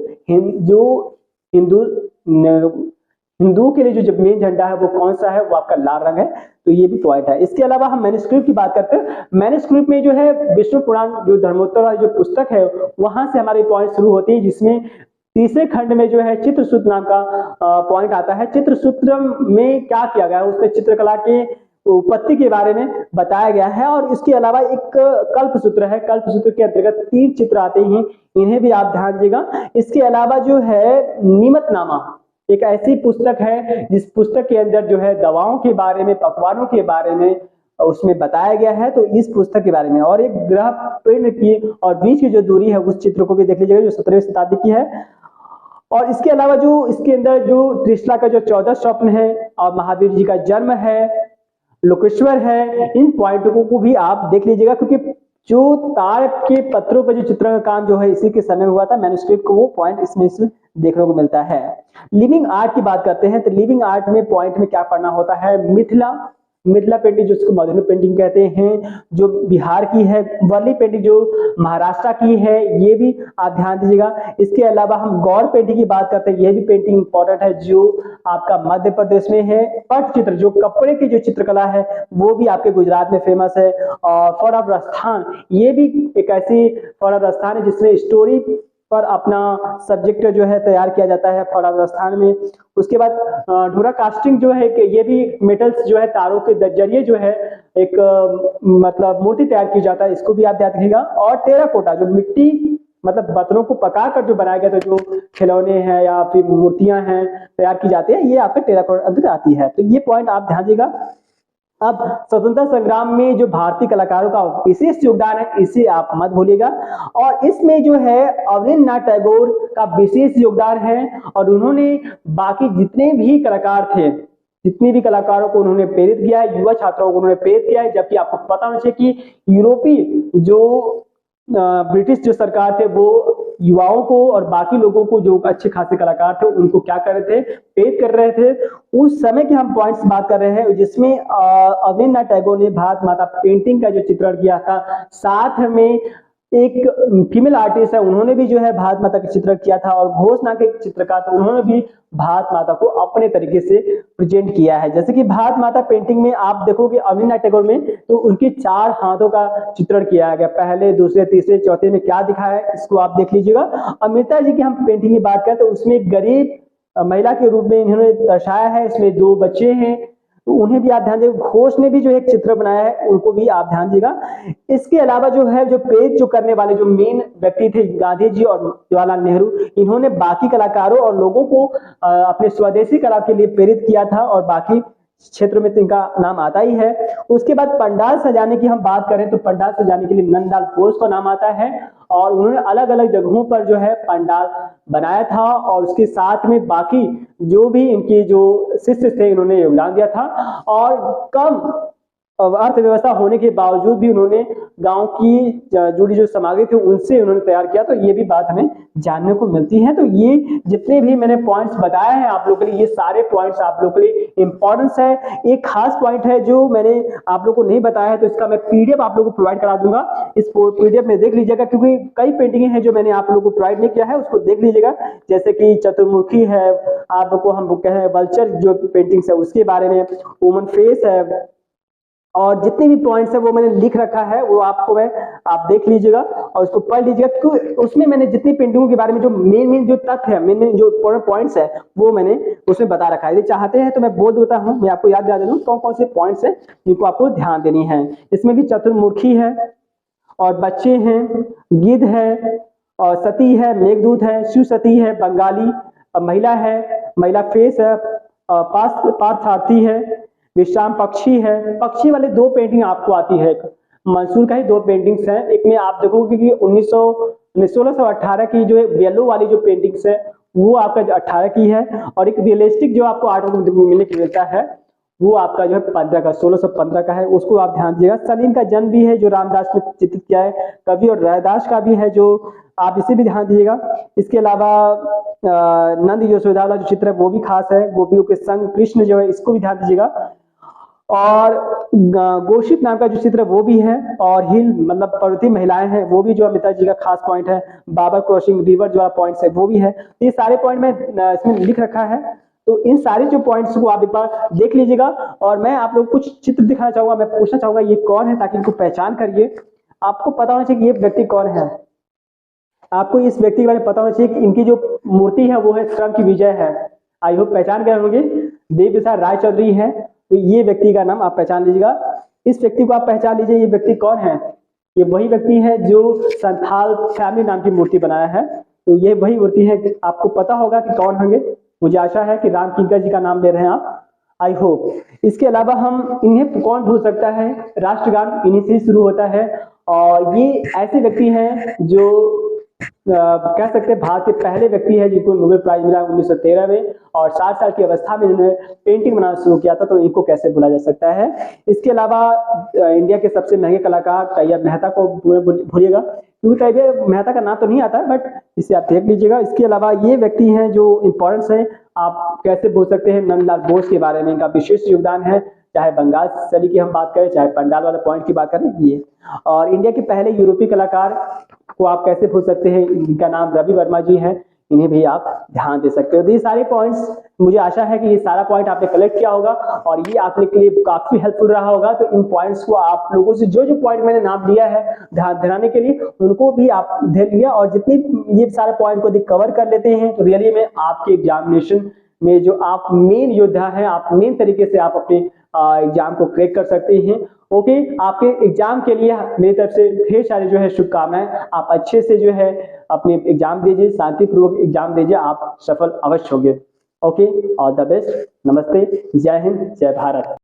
हिंदुओं के लिए जो मेन झंडा है वो कौन सा है, वो आपका लाल रंग है। तो ये भी पॉइंट है। इसके अलावा हम मैन्युस्क्रिप्ट की बात करते हैं। मैन्युस्क्रिप्ट में जो है विष्णु पुराण जो धर्मोत्तर वाली जो पुस्तक है वहां से हमारे पॉइंट शुरू होते हैं, जिसमें तीसरे खंड में जो है चित्रसूत्र नाम का पॉइंट आता है। चित्रसूत्र में क्या किया गया है, उसमें चित्रकला के उत्पत्ति के बारे में बताया गया है। और इसके अलावा एक कल्पसूत्र है, कल्पसूत्र के अंतर्गत 3 चित्र आते हैं, इन्हें भी आप ध्यान दीजिएगा। इसके अलावा जो है निमतनामा एक ऐसी पुस्तक है जिस पुस्तक के अंदर जो है दवाओं के बारे में, पकवानों के बारे में उसमें बताया गया है। तो इस पुस्तक के बारे में, और एक ग्रह पिंड की और बीच की जो दूरी है उस चित्र को भी देख लीजिएगा, जो 17वीं शताब्दी की है। और इसके अलावा जो इसके अंदर जो त्रिशला का जो 14 स्वप्न है और महावीर जी का जन्म है, लोकेश्वर है, इन पॉइंटों को भी आप देख लीजिएगा, क्योंकि जो ताड़ के पत्रों पर जो चित्र का काम जो है इसी के समय हुआ था। मैन्युस्क्रिप्ट को वो पॉइंट इसमें से देखने को मिलता है। लिविंग आर्ट की बात करते हैं तो लिविंग आर्ट में पॉइंट में क्या पढ़ना होता है, मिथिला पेंटिंग जिसको मधुबनी पेंटिंग कहते हैं, जो बिहार की है, वर्ली पेंटिंग जो महाराष्ट्र की है, ये भी आप ध्यान दीजिएगा। इसके अलावा हम गौर पेंटिंग की बात करते हैं, ये भी पेंटिंग इंपॉर्टेंट है जो आपका मध्य प्रदेश में है। पटचित्र जो कपड़े की जो चित्रकला है वो भी आपके गुजरात में फेमस है। और फॉर ऑफ राजस्थान, ये भी एक ऐसी फॉर ऑफ राजस्थान है जिसमें स्टोरी पर अपना सब्जेक्ट जो है तैयार किया जाता है फॉर ऑफ राजस्थान में। उसके बाद ढोरा कास्टिंग जो है कि ये भी मेटल्स जो है तारों के जरिए जो है एक मतलब मूर्ति तैयार की जाता है, इसको भी आप ध्यान रखिएगा। और टेराकोटा जो मिट्टी मतलब बर्तनों को पकाकर जो बनाया गया था, जो खिलौने हैं या फिर मूर्तियां हैं तैयार की जाती है, ये आपके टेराकोटा अंदर आती है। तो ये पॉइंट आप ध्यान दीजिएगा। अब स्वतंत्रता संग्राम में जो भारतीय कलाकारों का विशेष योगदान है इसे आप मत भूलिएगा। और इसमें जो है अवनींद्रनाथ टैगोर का विशेष योगदान है, और उन्होंने बाकी जितने भी कलाकार थे, जितने भी कलाकारों को उन्होंने प्रेरित किया है, युवा छात्रों को उन्होंने प्रेरित किया है। जबकि आपको पता होना चाहिए कि यूरोपीय जो ब्रिटिश जो सरकार थे वो युवाओं को और बाकी लोगों को जो अच्छे खासे कलाकार थे उनको क्या कर रहे थे, प्रेरित कर रहे थे। उस समय के हम पॉइंट्स बात कर रहे हैं जिसमें अवनींद्रनाथ टैगोर ने भारत माता पेंटिंग का जो चित्रण किया था, साथ में एक फीमेल आर्टिस्ट है उन्होंने भी जो है भारत माता का चित्रण किया था, और घोषणा के चित्रकार तो उन्होंने भी भारत माता को अपने तरीके से प्रेजेंट किया है। जैसे कि भारत माता पेंटिंग में आप देखोगे अवनींद्रनाथ टैगोर में तो उनके 4 हाथों का चित्रण किया गया, पहले, दूसरे, तीसरे, चौथे में क्या दिखा है इसको आप देख लीजिएगा। अमृता जी की हम पेंटिंग की बात करें तो उसमें एक गरीब महिला के रूप में इन्होंने दर्शाया है, इसमें 2 बच्चे हैं, तो उन्हें भी आप ध्यान दीजिएगा। घोष ने भी जो एक चित्र बनाया है उनको भी आप ध्यान दीजिएगा। इसके अलावा जो है जो पेज जो करने वाले जो मेन व्यक्ति थे गांधी जी और जवाहरलाल नेहरू, इन्होंने बाकी कलाकारों और लोगों को अपने स्वदेशी कला के लिए प्रेरित किया था, और बाकी क्षेत्र में तो इनका नाम आता ही है। उसके बाद पंडाल सजाने की हम बात करें तो पंडाल सजाने के लिए नंदलाल बोस का नाम आता है, और उन्होंने अलग अलग जगहों पर जो है पंडाल बनाया था, और उसके साथ में बाकी जो भी इनके जो शिष्य थे इन्होंने योगदान दिया था। और कम अर्थव्यवस्था होने के बावजूद भी उन्होंने गांव की जुड़ी जो सामग्री थी उनसे उन्होंने तैयार किया, तो ये भी बात हमें जानने को मिलती है। तो ये जितने भी मैंने पॉइंट्स बताए हैं आप लोगों के लिए, ये सारे पॉइंट्स आप लोगों के लिए इंपॉर्टेंस है। एक खास पॉइंट है जो मैंने आप लोगों को नहीं बताया है, तो इसका मैं पीडीएफ आप लोगों को प्रोवाइड करा दूंगा, इस पीडीएफ में देख लीजिएगा, क्योंकि कई पेंटिंग है जो मैंने आप लोगों को प्रोवाइड नहीं किया है, उसको देख लीजिएगा। जैसे कि चतुर्मुखी है, आपको हम कहें वल्चर जो पेंटिंग्स है उसके बारे में, वुमन फेस है, और जितने भी पॉइंट्स है वो मैंने लिख रखा है, वो आपको आप देख लीजिएगा और उसको पढ़ लीजिएगा, क्योंकि उसमें मैंने जितनी पेंटिंगों के बारे में जो मेन जो तथ्य है, मेन जो पॉइंट्स है वो मैंने उसमें बता रखा है। यदि चाहते हैं तो मैं बोल देता हूँ, मैं आपको याद दिला देता हूँ कौन कौन से पॉइंट्स है जिनको आपको ध्यान देनी है। इसमें भी चतुर्मुखी है, और बच्चे हैं, गिद्ध है, और सती है, मेघदूत है, शिव सती है, बंगाली महिला है, महिला फेस है, पार्थार्थी है, विश्राम पक्षी है। पक्षी वाले 2 पेंटिंग आपको आती है, मंसूर का ही 2 पेंटिंग्स हैं। एक में आप देखोगे कि 1618 की जो येलो वाली जो पेंटिंग्स है वो आपका 18 की है, और एक रियलिस्टिक जो आपको आर्ट मिलने की मिलता है वो आपका जो है 15 का 1615 का है, उसको आप ध्यान दीजिएगा। सलीम का जन्म भी है जो रामदास ने चित्रित किया है, कवि और रैदास का भी है जो आप इसे भी ध्यान दीजिएगा। इसके अलावा नंद यशोदा वाला जो चित्र है वो भी खास है, गोपियों के संग कृष्ण जो है इसको भी ध्यान दीजिएगा। और गोशिप नाम का जो चित्र है वो भी है, और हिल मतलब पर्वतीय महिलाएं हैं वो भी जो अमिताभ जी का खास पॉइंट है। बाबा क्रॉसिंग रिवर जो पॉइंट्स है वो भी है। तो ये सारे पॉइंट में इसमें लिख रखा है, तो इन सारे जो पॉइंट्स को आप एक बार देख लीजिएगा। और मैं आप लोग कुछ चित्र दिखाना चाहूंगा, मैं पूछना चाहूंगा ये कौन है, ताकि इनको पहचान करिए। आपको पता होना चाहिए कि ये व्यक्ति कौन है। आपको इस व्यक्ति के बारे में पता होना चाहिए कि इनकी जो मूर्ति है वो है श्रम की विजय है। आई होप पहचान गए होंगे, देव प्रसाद राय चौधरी है। तो ये व्यक्ति का नाम आप पहचान लीजिएगा। इस व्यक्ति को आप पहचान लीजिए, ये व्यक्ति कौन है। ये वही व्यक्ति है जो संथाल फैमिली नाम की मूर्ति बनाया है। तो ये वही मूर्ति है, आपको पता होगा कि कौन होंगे। मुझे आशा है कि राम किंकर जी का नाम ले रहे हैं आप, आई होप। इसके अलावा हम इन्हें कौन भूल सकता है, राष्ट्रगान इन्हीं से शुरू होता है। और ये ऐसे व्यक्ति हैं जो कह सकते हैं भारत के पहले व्यक्ति है जिनको नोबेल प्राइज मिला 1913 में, और 60 साल की अवस्था में इन्होंने पेंटिंग बनाना शुरू किया था, तो इनको कैसे भूला जा सकता है। इसके अलावा इंडिया के सबसे महंगे कलाकार तैयब मेहता को भूलिएगा, क्योंकि तैयब मेहता का नाम तो नहीं आता है, बट इसे आप देख लीजिएगा। इसके अलावा ये व्यक्ति हैं जो इंपॉर्टेंस है, आप कैसे भूल सकते हैं नंदलाल बोस के बारे में, इनका विशेष योगदान है, चाहे बंगाल शैली की हम बात करें, चाहे पंडाल वाले पॉइंट की बात करें ये। और इंडिया के पहले यूरोपीय कलाकार को आप कैसे भूल सकते हैं, इनका नाम रवि वर्मा जी है, इन्हें भी आप ध्यान दे सकते हो। तो ये सारे पॉइंट्स, मुझे आशा है कि ये सारा पॉइंट आपने कलेक्ट किया होगा और ये आपके लिए काफी हेल्पफुल रहा होगा। तो इन पॉइंट्स को आप लोगों से जो जो पॉइंट मैंने नाम लिया है ध्यान दिलाने के लिए, उनको भी आप ध्यान लिया, और जितनी ये सारे पॉइंट को कवर कर लेते हैं तो रियली में आपके एग्जामिनेशन में जो आप मेन योद्धा हैं, आप मेन तरीके से आप अपने एग्जाम को क्रैक कर सकते हैं। ओके, आपके एग्जाम के लिए मेरी तरफ से ढेर सारी जो है शुभकामनाएं। आप अच्छे से जो है अपने एग्जाम दीजिए, शांतिपूर्वक एग्जाम दीजिए, आप सफल अवश्य होंगे। Okay, all the best. नमस्ते, जय हिंद, जय भारत।